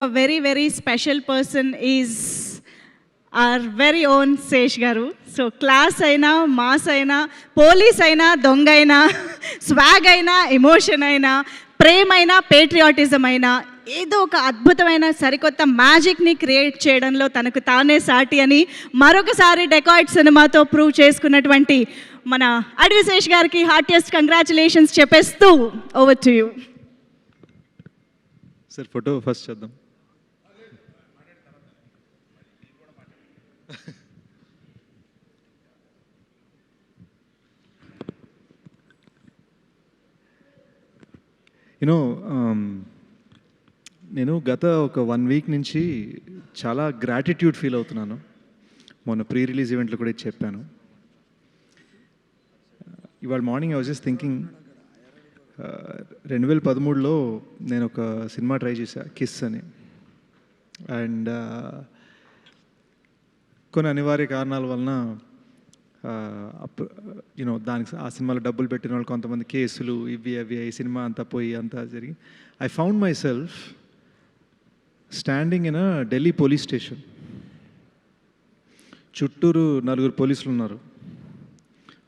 A very, very special person is our very own Sesh Garu. So class aina, mass aina, police aina, donga aina, swag aina, emotion aina, ప్రేమ అయినా patriotism అయినా ఏదో ఒక అద్భుతమైన సరికొత్త మ్యాజిక్ని create చేయడంలో తనకు తానే సాటి అని మరొకసారి డెకాయిట్ సినిమాతో ప్రూవ్ చేసుకున్నటువంటి మన అడవి శేష్ గారికి హార్టియెస్ట్ కంగ్రాచులేషన్స్ చెప్పేస్తూ over to you. Sir photo first చేద్దాం. యూనో నేను గత ఒక 1 వీక్ నుంచి చాలా గ్రాటిట్యూడ్ ఫీల్ అవుతున్నాను. మొన్న ప్రీ రిలీజ్ ఈవెంట్లో కూడా ఇది చెప్పాను. ఇవాళ morning I was just thinking 2013లో నేను ఒక సినిమా ట్రై చేశా, కిస్ అని. అండ్ కొన్ని అనివార్య కారణాల వలన దానికి ఆ సినిమాలో డబ్బులు పెట్టిన వాళ్ళు కొంతమంది కేసులు ఇవి అవి ఈ సినిమా అంతా పోయి అంతా జరిగి I found my self standing in a Delhi police station. చుట్టూరు 4 పోలీసులు ఉన్నారు.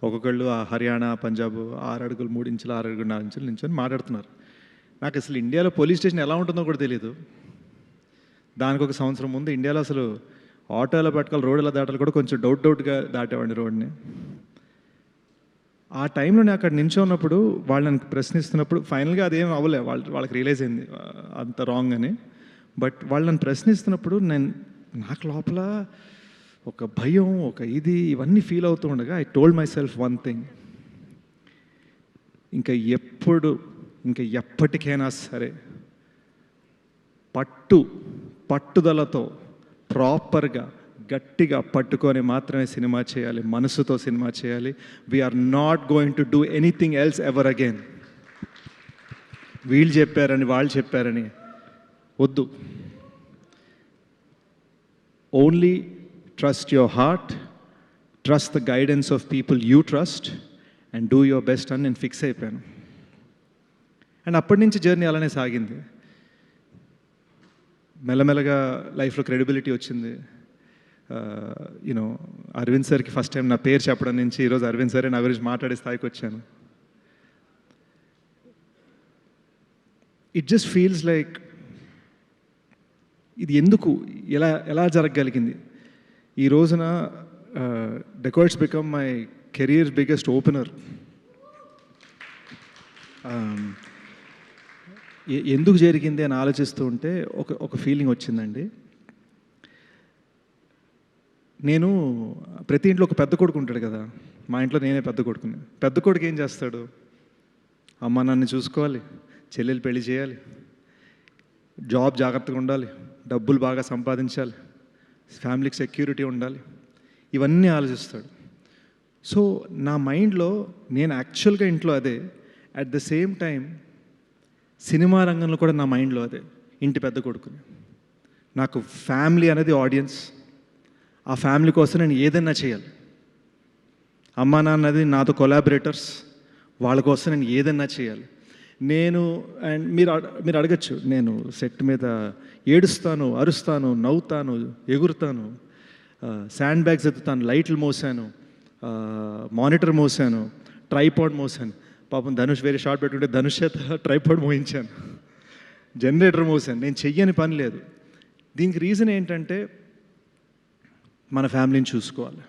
ఒక్కొక్కళ్ళు హర్యానా, పంజాబ్ 6 అడుగులు 3 ఇంచులు 6 అడుగులు 4 ఇంచులు నించొని మాట్లాడుతున్నారు. నాకు అసలు ఇండియాలో పోలీస్ స్టేషన్ ఎలా ఉంటుందో కూడా తెలియదు. దానికి ఒక సంవత్సరం ముందు ఇండియాలో అసలు ఆటోలో పట్టుకోవాలి, రోడ్ల దాటాలు కూడా కొంచెం డౌట్గా దాటేవాడిని రోడ్ని. ఆ టైంలో నేను అక్కడ నించున్నప్పుడు వాళ్ళని ప్రశ్నిస్తున్నప్పుడు ఫైనల్గా అదేం అవ్వలే, వాళ్ళకి రియలైజ్ అయింది అంత రాంగ్ అని. బట్ వాళ్ళని ప్రశ్నిస్తున్నప్పుడు నాకు లోపల ఒక భయం, ఒక ఇవన్నీ ఫీల్ అవుతూ ఉండగా I told my self one thing, ఇంకా ఎప్పటికైనా సరే పట్టుదలతో ప్రాపర్గా గట్టిగా పట్టుకొని మాత్రమే సినిమా చేయాలి, మనసుతో సినిమా చేయాలి. We are not going to do anything else ever again. వీళ్ళు చెప్పారని వాళ్ళు చెప్పారని వద్దు. Only trust your heart, trust the guidance of people you trust and do your best అని నేను ఫిక్స్ అయిపోయాను. అండ్ అప్పటి నుంచి జర్నీ అలానే సాగింది. మెల్లమెల్లగా లైఫ్లో క్రెడిబిలిటీ వచ్చింది. అరవింద్ సార్కి ఫస్ట్ టైం నా పేరు చెప్పడం నుంచి ఈరోజు అరవింద్ సారే నా గురించి మాట్లాడే స్థాయికి వచ్చాను. ఇట్ జస్ట్ ఫీల్స్ లైక్ ఇది ఎందుకు ఎలా జరగగలిగింది. ఈ రోజున dacoits become my career biggest opener. ఎందుకు జరిగింది అని ఆలోచిస్తూ ఉంటే ఒక ఫీలింగ్ వచ్చిందండి. నేను ప్రతి ఇంట్లో ఒక పెద్ద కొడుకు ఉంటాడు కదా, మా ఇంట్లో నేనే పెద్ద కొడుకుని. పెద్ద కొడుకు ఏం చేస్తాడు, అమ్మ నన్ను చూసుకోవాలి, చెల్లెలు పెళ్లి చేయాలి, జాబ్ జాగ్రత్తగా ఉండాలి, డబ్బులు బాగా సంపాదించాలి, ఫ్యామిలీకి సెక్యూరిటీ ఉండాలి, ఇవన్నీ ఆలోచిస్తాడు. సో నా మైండ్లో నేను యాక్చువల్గా ఇంట్లో అదే, at the same time cinema రంగంలో కూడా నా మైండ్లో అదే, ఇంటి పెద్ద కొడుకుని. నాకు ఫ్యామిలీ అనేది ఆడియన్స్. ఆ ఫ్యామిలీ కోసం నేను ఏదైనా చేయాలి. అమ్మా నాన్నది నాతో కొలాబరేటర్స్, వాళ్ళ కోసం నేను ఏదైనా చేయాలి. అండ్ మీరు అడగచ్చు, నేను సెట్ మీద ఏడుస్తాను, అరుస్తాను, నవ్వుతాను, ఎగురుతాను, శాండ్ బ్యాగ్స్ ఎత్తుతాను, లైట్లు మోసాను, మానిటర్ మోసాను, ట్రైపాడ్ మోసాను. పాపం ధనుష్ వేరే షార్ట్ పెట్టుకుంటే ధనుష్ చేత ట్రైపాడ్ మోయించాను, జనరేటర్ మోసాను. నేను చెయ్యని పని లేదు. దీనికి రీజన్ ఏంటంటే మన ఫ్యామిలీని చూసుకోవాలి,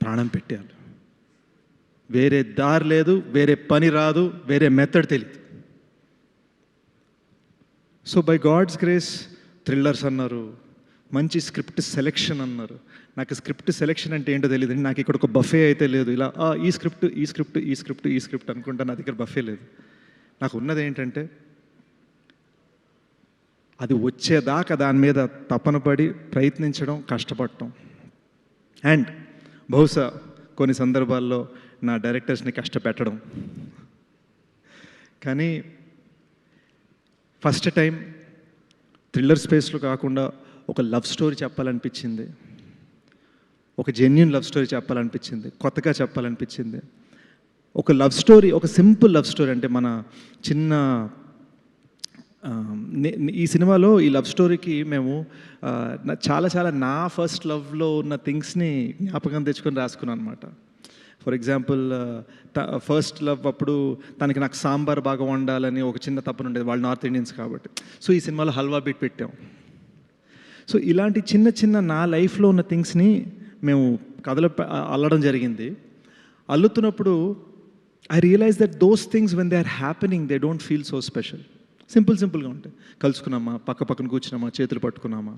ప్రాణం పెట్టాలి. వేరే దారి లేదు, వేరే పని రాదు, వేరే మెథడ్ తెలియదు. So by God's grace thrillers అన్నారు, మంచి స్క్రిప్ట్ సెలెక్షన్ అన్నారు. నాకు స్క్రిప్ట్ సెలెక్షన్ అంటే ఏంటో తెలియదు. నాకు ఇక్కడ ఒక బఫే అయితే లేదు, ఇలా ఈ స్క్రిప్ట్ అనుకుంటా. నా దగ్గర బఫే లేదు. నాకు ఉన్నది ఏంటంటే అది వచ్చేదాకా దాని మీద తపన పడి ప్రయత్నించడం, కష్టపడటం. అండ్ బహుశా కొన్ని సందర్భాల్లో నా డైరెక్టర్స్ని కష్టపెట్టడం. కానీ ఫస్ట్ టైం థ్రిల్లర్ స్పేస్లో కాకుండా ఒక లవ్ స్టోరీ చెప్పాలనిపించింది, ఒక జెన్యూన్ లవ్ స్టోరీ చెప్పాలనిపించింది, కొత్తగా చెప్పాలనిపించింది. ఒక లవ్ స్టోరీ, ఒక సింపుల్ లవ్ స్టోరీ. అంటే మన చిన్న ఈ సినిమాలో ఈ లవ్ స్టోరీకి మేము చాలా చాలా నా ఫస్ట్ లవ్లో ఉన్న థింగ్స్ని జ్ఞాపకం తెచ్చుకొని రాసుకున్నాను అనమాట. ఫర్ ఎగ్జాంపుల్ ఫస్ట్ లవ్ అప్పుడు తనకి నాకు సాంబార్ బాగా వండాలని ఒక చిన్న తప్పన ఉండేది, వాళ్ళు నార్త్ ఇండియన్స్ కాబట్టి. సో ఈ సినిమాలో హల్వా బీట్ పెట్టాం. సో ఇలాంటి చిన్న చిన్న నా లైఫ్లో ఉన్న థింగ్స్ని మేము కథలో అల్లడం జరిగింది. అల్లుతున్నప్పుడు I realise that those things when they are happening they don't feel so special. సింపుల్గా ఉంటాయి. కలుసుకున్నామా, పక్కన కూర్చున్నామా, చేతులు పట్టుకున్నామా.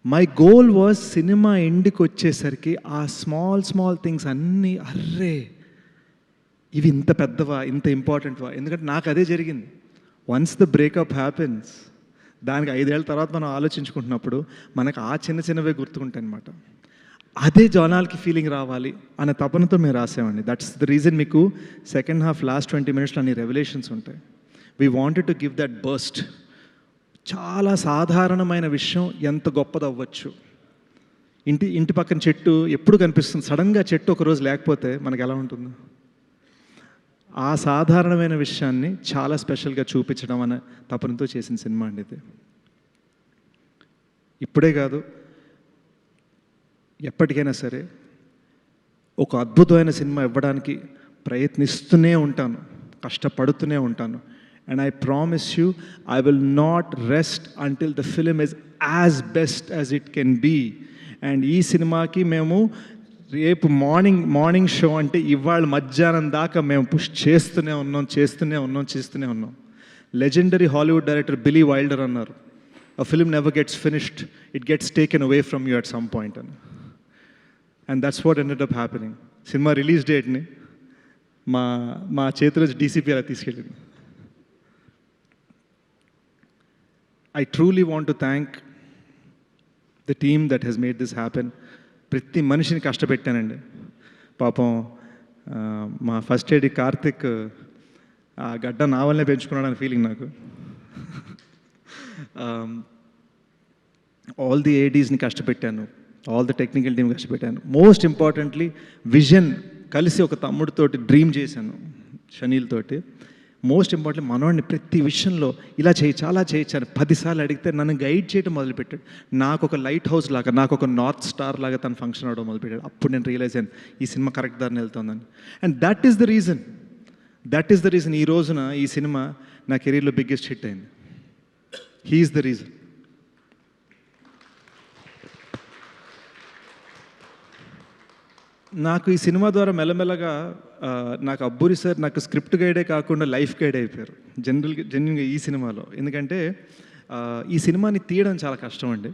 మై గోల్ వాజ్ సినిమా ఎండ్కి వచ్చేసరికి ఆ స్మాల్ థింగ్స్ అన్నీ అర్రే ఇవి ఇంత పెద్దవా, ఇంత ఇంపార్టెంట్వా. ఎందుకంటే నాకు అదే జరిగింది. వన్స్ ద బ్రేకప్ హ్యాపెన్స్, దానికి 5 ఏళ్ళ తర్వాత మనం ఆలోచించుకుంటున్నప్పుడు మనకు ఆ చిన్నవే గుర్తుకుంటాయి అనమాట. అదే జనాలకి ఫీలింగ్ రావాలి అనే తపనతో మేము రాసామండి. దట్స్ ద రీజన్ మీకు సెకండ్ హాఫ్ లాస్ట్ 20 minutesలో అన్ని రెవల్యూషన్స్ ఉంటాయి. We wanted to give that burst. చాలా సాధారణమైన విషయం ఎంత గొప్పదవ్వచ్చు. ఇంటి పక్కన చెట్టు ఎప్పుడు కనిపిస్తుంది, సడన్గా చెట్టు ఒకరోజు లేకపోతే మనకు ఎలా ఉంటుంది? ఆ సాధారణమైన విషయాన్ని చాలా స్పెషల్గా చూపించడం అనే తపనతో చేసిన సినిమా అండి ఇది. ఇప్పుడే కాదు, ఎప్పటికైనా సరే ఒక అద్భుతమైన సినిమా ఇవ్వడానికి ప్రయత్నిస్తూనే ఉంటాను, కష్టపడుతూనే ఉంటాను. And I promise you, I will not rest until the film is as best as it can be. And ఈ సినిమాకి మేము రేపు మార్నింగ్ షో అంటే ఇవాళ మధ్యాహ్నం దాకా మేము పుష్ చేస్తూనే ఉన్నాం. లెజెండరీ హాలీవుడ్ డైరెక్టర్ బిలీ వైల్డర్ అన్నారు, a film never gets finished, it gets taken away from you at some point. And that's what ended up happening. Cinema release డేట్ని మా చేతిలో డీసీపీ అలా తీసుకెళ్ళింది. I truly want to thank the team that has made this happen. ప్రతి మనిషిని కష్టపెట్టానండి. పాపం మా first AD Karthik ఆ గడ్డ నా వల్లనే పెంచుకున్నాడని ఫీలింగ్ నాకు. ఆల్ ది ఏడీస్ని కష్టపెట్టాను, ఆల్ ది టెక్నికల్ టీమ్ కష్టపెట్టాను. మోస్ట్ ఇంపార్టెంట్లీ విజన్ కలిసి ఒక తమ్ముడితోటి డ్రీమ్ చేశాను, షనీల్ తోటి. మోస్ట్ ఇంపార్టెంట్ మనోడిని ప్రతి విషయంలో ఇలా చేయొచ్చు అలా చేయొచ్చు అని 10 సార్లు అడిగితే నన్ను గైడ్ చేయడం మొదలుపెట్టాడు. నాకు ఒక లైట్ హౌస్ లాగా, నాకు ఒక నార్త్ స్టార్ లాగా తను ఫంక్షన్ అవ్వడం మొదలుపెట్టాడు. అప్పుడు నేను రియలైజ్ అయ్యాను ఈ సినిమా కరెక్ట్ దారిని వెళ్తుందని. And that is the reason ఈ రోజున ఈ సినిమా నా కెరీర్లో బిగ్గెస్ట్ హిట్ అయింది. He is the reason. నాకు ఈ సినిమా ద్వారా మెల్లమెల్లగా నాకు అబ్బూరి సార్ నాకు స్క్రిప్ట్ గైడే కాకుండా లైఫ్ గైడ్ అయిపోయారు జెన్యున్గా ఈ సినిమాలో. ఎందుకంటే ఈ సినిమాని తీయడం చాలా కష్టం అండి.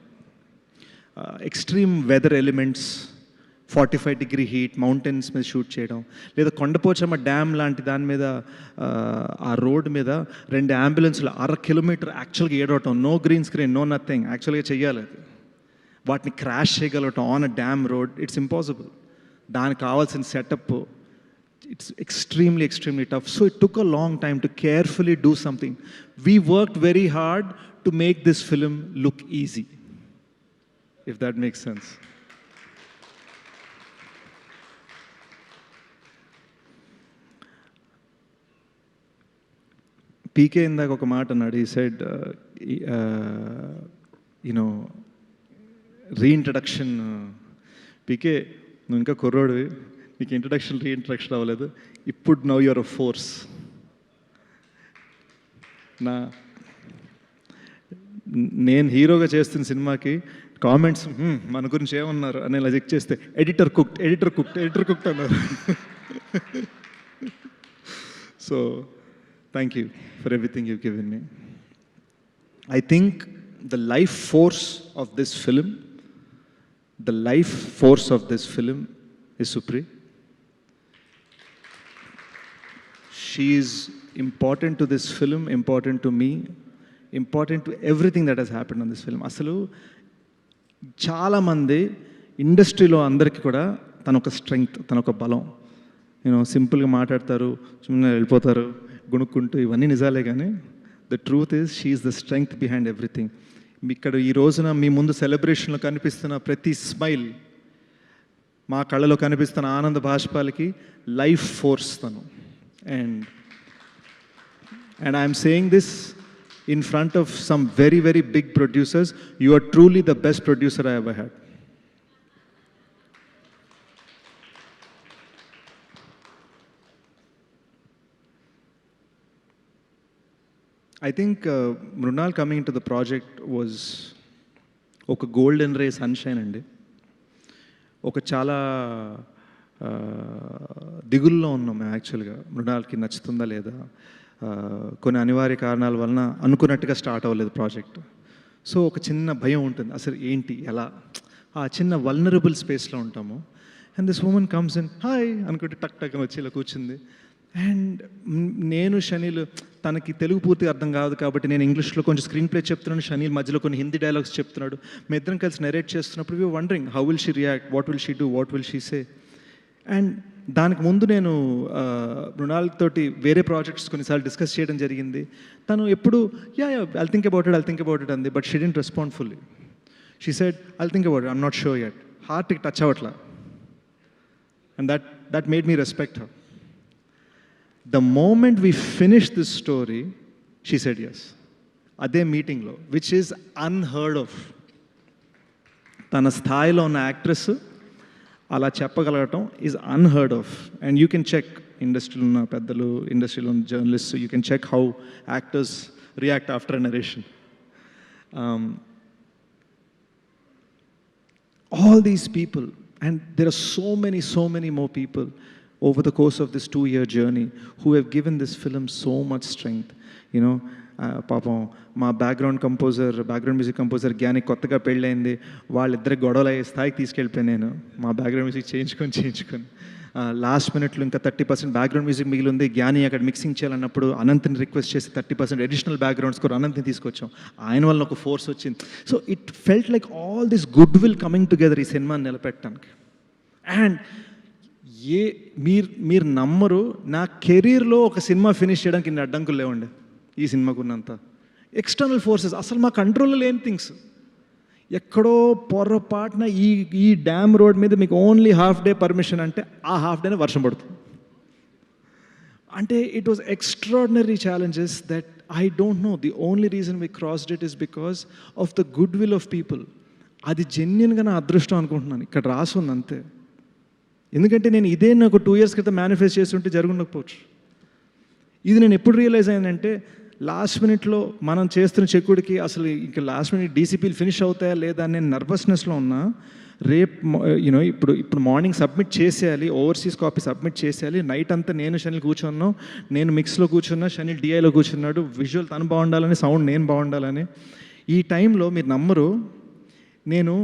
Extreme weather elements, 45-degree heat, mountains మీద షూట్ చేయడం, లేదా కొండపోచమ్మ డ్యామ్ లాంటి దాని మీద ఆ రోడ్ మీద 2 అంబులెన్స్లు 1/2 కిలోమీటర్ యాక్చువల్గా ఏడవటం, no green screen, no nothing, యాక్చువల్గా చెయ్యాలి అది. వాటిని క్రాష్ చేయగలగటం on a damn road, it's impossible. దానికి కావాల్సిన setup, it's extremely tough. So it took a long time to carefully do something. We worked very hard to make this film look easy, if that makes sense. PK ఇందాక ఒక మాట అన్నాడు. He said, reintroduction. PK, నువ్వు ఇంకా కుర్రోడివి, నీకు reintroduction అవ్వలేదు. ఇప్పుడు now you're a force. నేను హీరోగా చేస్తున్న సినిమాకి కామెంట్స్ మన గురించి ఏమన్నారు అని ఇలా చెక్ చేస్తే ఎడిటర్ కుక్డ్ అన్నారు. So thank you for everything you given me. I think the life force of this film is Supri. She is important to this film, important to me, important to everything that has happened on this film. అసలు చాలామంది ఇండస్ట్రీలో అందరికీ కూడా తన ఒక strength, తన ఒక బలం. సింపుల్గా మాట్లాడతారు, సుಮ್ಮನೆ వెళ్ళిపోతారు గుణుక్కుంటూ, ఇవన్నీ నిజాలే. కానీ the truth is she is the strength behind everything. ఇక్కడ ఈ రోజున మీ ముందు సెలబ్రేషన్లో కనిపిస్తున్న ప్రతి స్మైల్, మా కళ్ళలో కనిపిస్తున్న ఆనంద బాష్పాలకి లైఫ్ ఫోర్స్ తను. And I'm saying this in front of some very, very big producers, you are truly the best producer I ever had. I think Mrunal coming into the project was ఒక golden రే sunshine అండి. ఒక చాలా దిగుల్లో ఉన్నాం మేము యాక్చువల్గా, మృణాల్కి నచ్చుతుందా లేదా, కొన్ని అనివార్య కారణాల వలన అనుకున్నట్టుగా స్టార్ట్ అవ్వలేదు ప్రాజెక్ట్. సో ఒక చిన్న భయం ఉంటుంది, అసలు ఏంటి ఎలా, ఆ చిన్న వల్నరబుల్ స్పేస్లో ఉంటాము. And this woman comes in, hi అనుకుంటే టక్ టక్ అని వచ్చి ఇలా కూర్చుంది. అండ్ నేను షనీల్, తనకి తెలుగు పూర్తిగా అర్థం కాదు కాబట్టి నేను ఇంగ్లీష్లో కొంచెం స్క్రీన్ ప్లే చెప్తున్నాను, షనీల్ మధ్యలో కొన్ని హిందీ డైలాగ్స్ చెప్తున్నాడు. మేము ఇద్దరం కలిసి నెరేట్ చేస్తున్నప్పుడు we wondering how will she react, what will she do, what will she say. And దానికి ముందు నేను మృణాల్ తోటి వేరే ప్రాజెక్ట్స్ కొన్నిసార్లు డిస్కస్ చేయడం జరిగింది. తను ఎప్పుడు ఐల్ థింక్ అబౌట్ ఇట్ అంది, but she didn't respond fully. She said I'll think about it, I'm not sure yet. హార్ట్కి టచ్ అవ్వట్లా. And that made me respect her. The moment we finished this story, she said yes. అదే మీటింగ్లో, which is unheard of. తన స్థాయిలో ఉన్న actress అలా చెప్పగలగటం is unheard of. And you can check, ఇండస్ట్రీలో ఉన్న పెద్దలు, ఇండస్ట్రీలో ఉన్న journalist, you can check how actors react after a narration. All these people, and there are so many more people over the course of this 2-year journey who have given this film so much strength. You know, పాపం మా background music composer జ్ఞాని కొత్తగా పెళ్ళైంది, వాళ్ళిద్దరికి గొడవలు అయ్యే స్థాయికి తీసుకెళ్ళిపోయాను నేను, మా బ్యాక్గ్రౌండ్ మ్యూజిక్ చేయించుకొని లాస్ట్ మినిట్లో ఇంకా 30% బ్యాక్గ్రౌండ్ మ్యూజిక్ మిగిలి ఉంది. జ్ఞాని అక్కడ మిక్సింగ్ చేయాలన్నప్పుడు అనంత్ని రిక్వెస్ట్ చేసి 30% అడిషనల్ బ్యాక్గ్రౌండ్ స్కోర్ అనంత్ని తీసుకొచ్చాం. ఆయన వల్ల ఒక ఫోర్స్ వచ్చింది. So it felt like all this good will coming together ఈ సినిమాని నిలబెట్టడానికి. అండ్ మీరు నమ్మరు, నా కెరీర్లో ఒక సినిమా ఫినిష్ చేయడానికి ఇన్ని అడ్డంకులు లేవండి ఈ సినిమాకు ఉన్నంత. ఎక్స్టర్నల్ ఫోర్సెస్ అసలు మా కంట్రోల్లో లేని థింగ్స్. ఎక్కడో పొరపాటున ఈ డ్యామ్ రోడ్ మీద మీకు ఓన్లీ హాఫ్ డే పర్మిషన్ అంటే ఆ హాఫ్ డేనే వర్షం పడుతుంది. అంటే it was extraordinary challenges that I don't know. The only reason we crossed it is because of the good will of people. అది జెన్యున్గా నా అదృష్టం అనుకుంటున్నాను, ఇక్కడ రాసుంది అంతే. ఎందుకంటే నేను ఇదే నాకు 2 years క్రితం మేనిఫెస్ట్ చేస్తుంటే జరుగుండకపోవచ్చు. ఇది నేను ఎప్పుడు రియలైజ్ అయ్యానంటే, లాస్ట్ మినిట్లో మనం చేస్తున్న చెక్కుడికి అసలు ఇంకా లాస్ట్ మినిట్ డీసీపీలు ఫినిష్ అవుతాయా లేదా అని నేను నర్వస్నెస్లో ఉన్నా. రేపు ఇప్పుడు మార్నింగ్ సబ్మిట్ చేసేయాలి, ఓవర్సీస్ కాపీ సబ్మిట్ చేసేయాలి. నైట్ అంతా నేను షనిల్ కూర్చున్నాను, నేను మిక్స్లో కూర్చున్నా, షనిల్ డిఐలో కూర్చున్నాడు. విజువల్ తను బాగుండాలని, సౌండ్ నేను బాగుండాలని. ఈ టైంలో మీరు నమ్మరు, నేను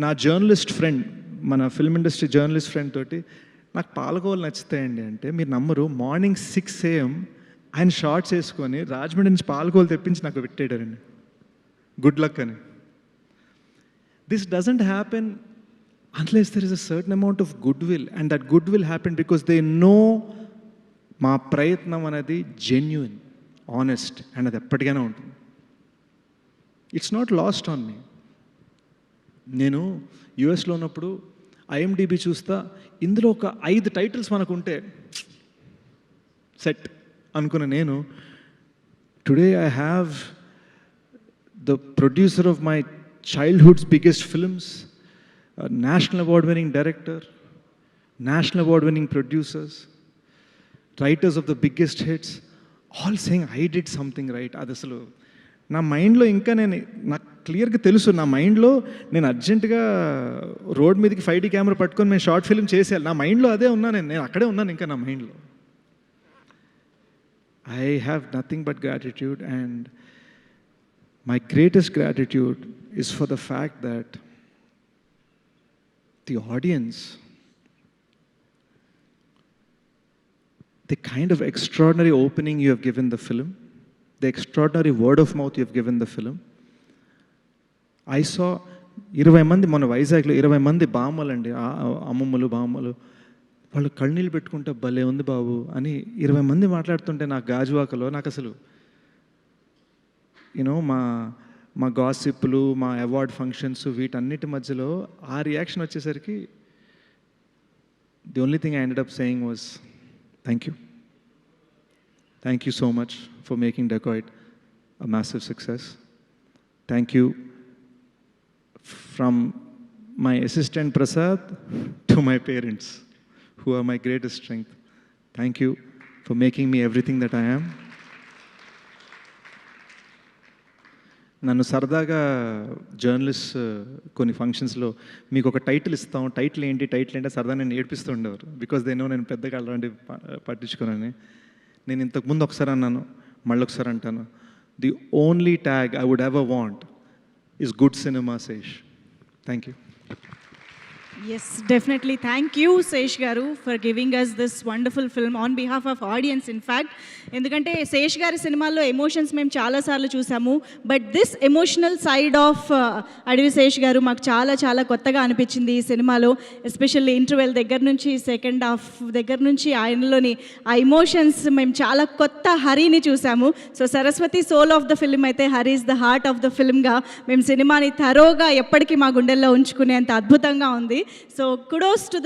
నా జర్నలిస్ట్ ఫ్రెండ్, మన ఫిల్మ్ ఇండస్ట్రీ జర్నలిస్ట్ ఫ్రెండ్ తోటి, నాకు పాలకోవలు నచ్చుతాయండి అంటే మీరు నమ్మరు, మార్నింగ్ 6 AM ఆయన షార్ట్స్ వేసుకొని రాజమండ్రి నుంచి పాలకోవలు తెప్పించి నాకు పెట్టేటారండి, గుడ్ లక్ అని. This doesn't happen unless there is a certain amount of good will, and that good will happen because they know మా ప్రయత్నం అనేది జెన్యూన్, ఆనెస్ట్, అండ్ అది ఎప్పటికైనా ఉంటుంది. It's not lost on me. నేను యుఎస్లో ఉన్నప్పుడు ఐఎండిబి చూస్తా, ఇందులో ఒక 5 టైటిల్స్ మనకు ఉంటే సెట్ అనుకున్న నేను, today I have the producer of my childhood's biggest films, national award winning director, national award winning producers, writers of the biggest hits, all saying I did something right. అది అసలు నా మైండ్లో ఇంకా నాకు క్లియర్గా తెలుసు, నా మైండ్లో నేను అర్జెంటుగా రోడ్ మీదకి 5D కెమెరా పట్టుకొని మేము షార్ట్ ఫిల్మ్ చేసేయాలి, నా మైండ్లో అదే ఉన్నాను, నేను అక్కడే ఉన్నాను ఇంకా నా మైండ్లో. I have nothing but gratitude, and my greatest gratitude is for the fact that the audience, the kind of extraordinary opening you have given the film, the extraordinary word of mouth you have given the film. I saw 20 మంది మన వైజాగ్లో 20 మంది బామ్మలండి, అమ్మమ్మలు బామ్మలు, వాళ్ళు కళ్ళనీళ్ళు పెట్టుకుంటే భలే ఉంది బాబు అని 20 మంది మాట్లాడుతుంటే నాకు గాజువాకలో, నాకు అసలు యూనో మా గాసిప్లు, మా అవార్డ్ ఫంక్షన్స్, వీటన్నిటి మధ్యలో ఆ రియాక్షన్ వచ్చేసరికి the only thing I ended up saying was thank you so much for making Dacoit a massive success. Thank you from my assistant Prasad to my parents, who are my greatest strength. Thank you for making me everything that I am. నన్ను సరదాగా journalist కొన్ని ఫంక్షన్స్లో మీకు ఒక title ఇస్తాం, title ఏంటి సరదా నేను ఏడిపిస్తూ ఉండేవారు. బికాజ్ దే నో నేను పెద్దగా అలాంటివి పట్టించుకోనని. నేను ఇంతకుముందు ఒకసారి అన్నాను, మళ్ళీ ఒకసారి అంటాను, the only tag I would ever want is good cinema Sesh. Thank you. Yes, definitely. Thank you, Sesh Garu, for giving us this wonderful film on behalf of audience, in fact. ఎందుకంటే శేష్ గారి సినిమాల్లో ఎమోషన్స్ మేము చాలాసార్లు చూసాము, but this emotional side of అడవి శేష్ గారు మాకు చాలా చాలా కొత్తగా అనిపించింది ఈ సినిమాలో. ఎస్పెషల్లీ ఇంటర్వెల్ దగ్గర నుంచి సెకండ్ హాఫ్ దగ్గర నుంచి ఆయనలోని ఆ ఎమోషన్స్ మేము చాలా కొత్త హరిని చూసాము. So Saraswati soul of the film అయితే Hari is the heart of the ఫిల్మ్గా మేము సినిమాని థరోగా ఎప్పటికీ మా గుండెల్లో ఉంచుకునేంత అద్భుతంగా ఉంది. So kudos to the